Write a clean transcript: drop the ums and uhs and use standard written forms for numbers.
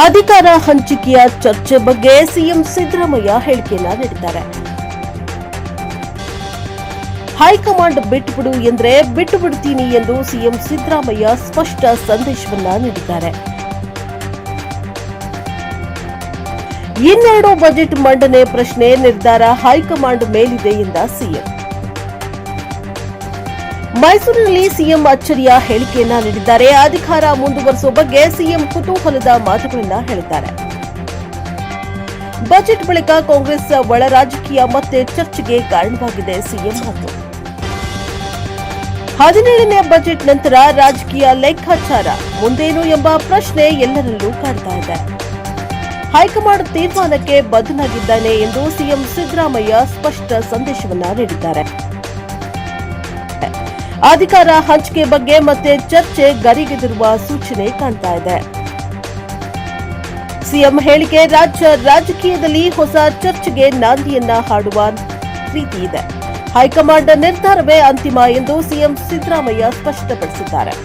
ಅಧಿಕಾರ ಹಂಚಿಕೆಯ ಚರ್ಚೆ ಬಗ್ಗೆ ಸಿಎಂ ಸಿದ್ದರಾಮಯ್ಯ ಹೇಳಿಕೆಯನ್ನ ನೀಡಿದ್ದಾರೆ. ಹೈಕಮಾಂಡ್ ಬಿಟ್ಟುಬಿಡು ಎಂದ್ರೆ ಬಿಟ್ಟು ಬಿಡ್ತೀನಿ ಎಂದು ಸಿಎಂ ಸಿದ್ದರಾಮಯ್ಯ ಸ್ಪಷ್ಟ ಸಂದೇಶವನ್ನ ನೀಡಿದ್ದಾರೆ. ಇನ್ನೆರಡು ಬಜೆಟ್ ಮಂಡನೆ ಪ್ರಶ್ನೆ ನಿರ್ಧಾರ ಹೈಕಮಾಂಡ್ ಮೇಲಿದೆ ಎಂದ ಸಿಎಂ. ಮೈಸೂರಿನಲ್ಲಿ ಸಿಎಂ ಅಚ್ಚರಿಯ ಹೇಳಿಕೆಯನ್ನ ನೀಡಿದ್ದಾರೆ. ಅಧಿಕಾರ ಮುಂದುವರಿಸುವ ಬಗ್ಗೆ ಸಿಎಂ ಕುತೂಹಲದ ಮಾತುಗಳನ್ನ ಹೇಳಿದ್ದಾರೆ. ಬಜೆಟ್ ಬಳಿಕ ಕಾಂಗ್ರೆಸ್ ಒಳ ರಾಜಕೀಯ ಮತ್ತೆ ಚರ್ಚೆಗೆ ಕಾರಣವಾಗಿದೆ ಸಿಎಂ ಮಾತು. 17ನೇ ಬಜೆಟ್ ನಂತರ ರಾಜಕೀಯ ಲೆಕ್ಕಾಚಾರ ಮುಂದೇನು ಎಂಬ ಪ್ರಶ್ನೆ ಎಲ್ಲರಲ್ಲೂ ಕಾಡ್ತಾ ಇದೆ. ಹೈಕಮಾಂಡ್ ತೀರ್ಮಾನಕ್ಕೆ ಬದ್ಧನಾಗಿದ್ದಾನೆ ಎಂದು ಸಿಎಂ ಸಿದ್ದರಾಮಯ್ಯ ಸ್ಪಷ್ಟ ಸಂದೇಶವನ್ನ ನೀಡಿದ್ದಾರೆ. ಅಧಿಕಾರ ಹಂಚಿಕೆ ಬಗ್ಗೆ ಮತ್ತೆ ಚರ್ಚೆ ಗರಿಗೆದಿರುವ ಸೂಚನೆ ಕಾಣ್ತಾ ಇದೆ. ಸಿಎಂ ಹೇಳಿಕೆ ರಾಜ್ಯ ರಾಜಕೀಯದಲ್ಲಿ ಹೊಸ ಚರ್ಚೆಗೆ ನಾಂದಿಯನ್ನ ಹಾಡುವ ರೀತಿ ಇದೆ. ಹೈಕಮಾಂಡ್ ನಿರ್ಧಾರವೇ ಅಂತಿಮ ಎಂದು ಸಿಎಂ ಸಿದ್ದರಾಮಯ್ಯ ಸ್ಪಷ್ಟಪಡಿಸಿದ್ದಾರೆ.